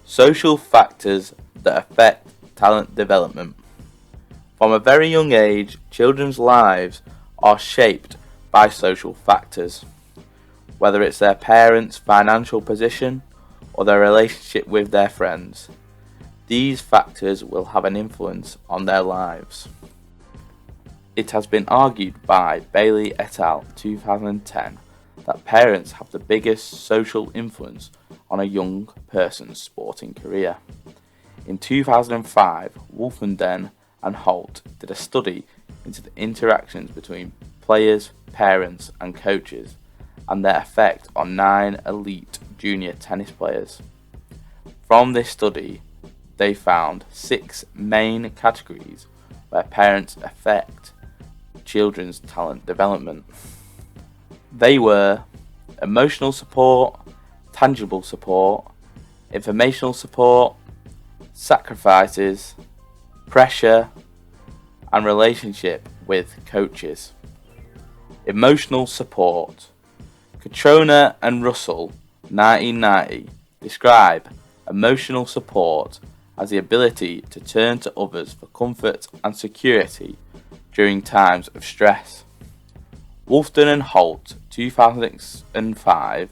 Social factors that affect talent development. From a very young age, children's lives are shaped by social factors, whether it's their parents' financial position or their relationship with their friends. These factors will have an influence on their lives. It has been argued by Bailey et al. 2010 that parents have the biggest social influence on a young person's sporting career. In 2005, Wolfenden and Holt did a study into the interactions between players, parents and coaches and their effect on 9 elite junior tennis players. From this study, they found 6 main categories where parents affect children's talent development. They were emotional support, tangible support, informational support, sacrifices, pressure, and relationship with coaches. Emotional support. Cutrona and Russell, 1990, describe emotional support as the ability to turn to others for comfort and security during times of stress. Wolfden and Holt, 2005,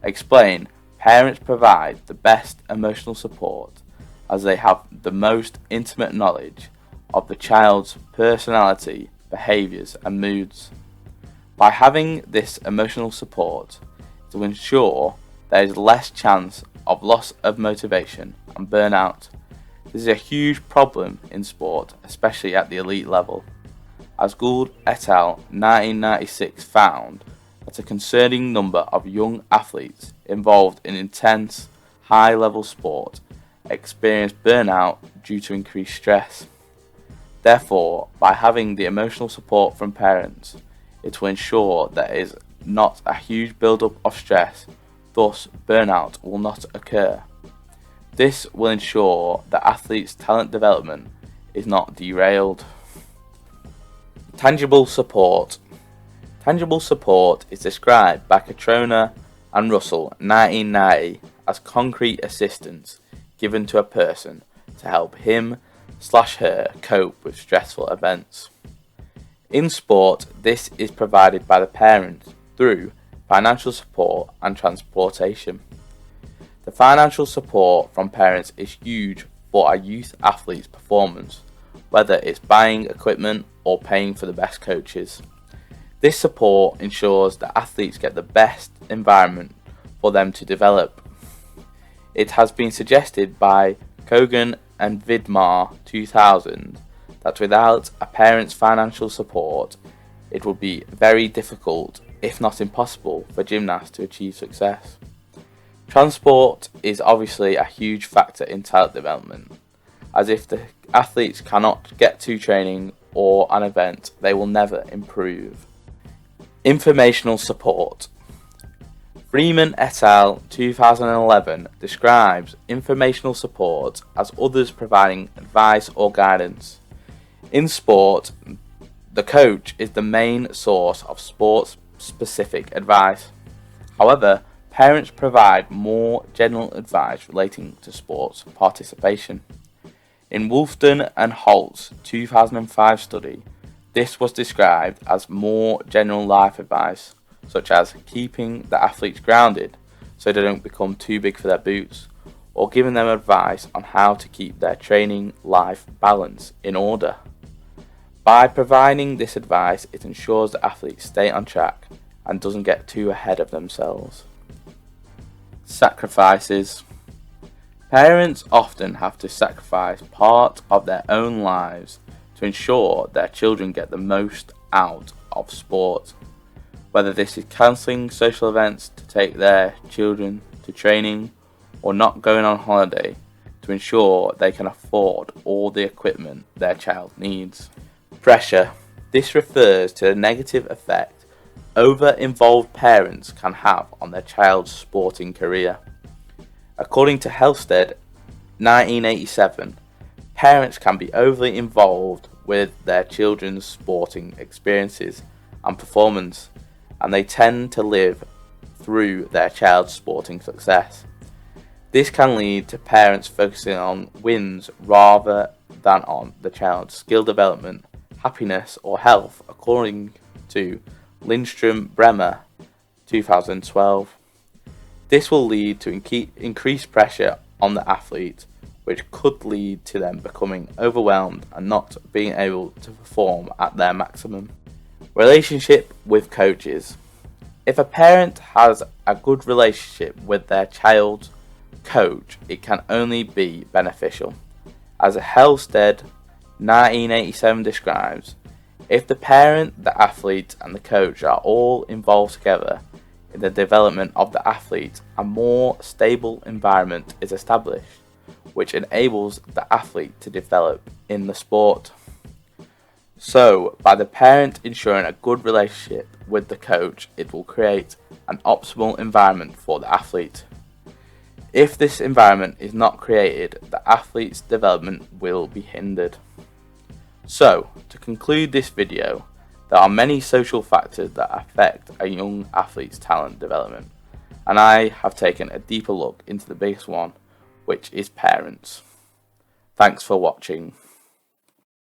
explain parents provide the best emotional support as they have the most intimate knowledge of the child's personality, behaviours and moods. By having this emotional support to ensure there is less chance of loss of motivation and burnout. This is a huge problem in sport, especially at the elite level, as Gould et al. 1996 found that a concerning number of young athletes involved in intense, high-level sport experience burnout due to increased stress. Therefore, by having the emotional support from parents, it will ensure there is not a huge build-up of stress, thus burnout will not occur. This will ensure that athletes' talent development is not derailed. Tangible support. Tangible support is described by Cutrona and Russell 1990 as concrete assistance given to a person to help him/her cope with stressful events. In sport, this is provided by the parents through financial support and transportation. The financial support from parents is huge for a youth athlete's performance, whether it's buying equipment or paying for the best coaches. This support ensures that athletes get the best environment for them to develop. It has been suggested by Cogan and Vidmar 2000 that without a parent's financial support, it would be very difficult, if not impossible, for gymnasts to achieve success. Transport is obviously a huge factor in talent development, as if the athletes cannot get to training or an event, they will never improve. Informational support. Freeman et al. 2011 describes informational support as others providing advice or guidance. In sport, the coach is the main source of sport-specific advice. However, parents provide more general advice relating to sports participation. In Wolfden and Holt's 2005 study, this was described as more general life advice, such as keeping the athletes grounded so they don't become too big for their boots, or giving them advice on how to keep their training life balance in order. By providing this advice, it ensures that athletes stay on track and doesn't get too ahead of themselves. Sacrifices. Parents often have to sacrifice part of their own lives to ensure their children get the most out of sport, whether this is cancelling social events to take their children to training or not going on holiday to ensure they can afford all the equipment their child needs. Pressure. This refers to the negative effect over-involved parents can have on their child's sporting career. According to Halstead, 1987, parents can be overly involved with their children's sporting experiences and performance, and they tend to live through their child's sporting success. This can lead to parents focusing on wins rather than on the child's skill development, happiness or health, according to Lindstrom-Bremer 2012. This will lead to increased pressure on the athlete, which could lead to them becoming overwhelmed and not being able to perform at their maximum. Relationship with coaches. If a parent has a good relationship with their child's coach, it can only be beneficial. As Halstead 1987 describes, if the parent, the athlete and the coach are all involved together in the development of the athlete, a more stable environment is established, which enables the athlete to develop in the sport. So, by the parent ensuring a good relationship with the coach, it will create an optimal environment for the athlete. If this environment is not created, the athlete's development will be hindered. So, to conclude this video, there are many social factors that affect a young athlete's talent development, and I have taken a deeper look into the biggest one, which is parents. Thanks for watching.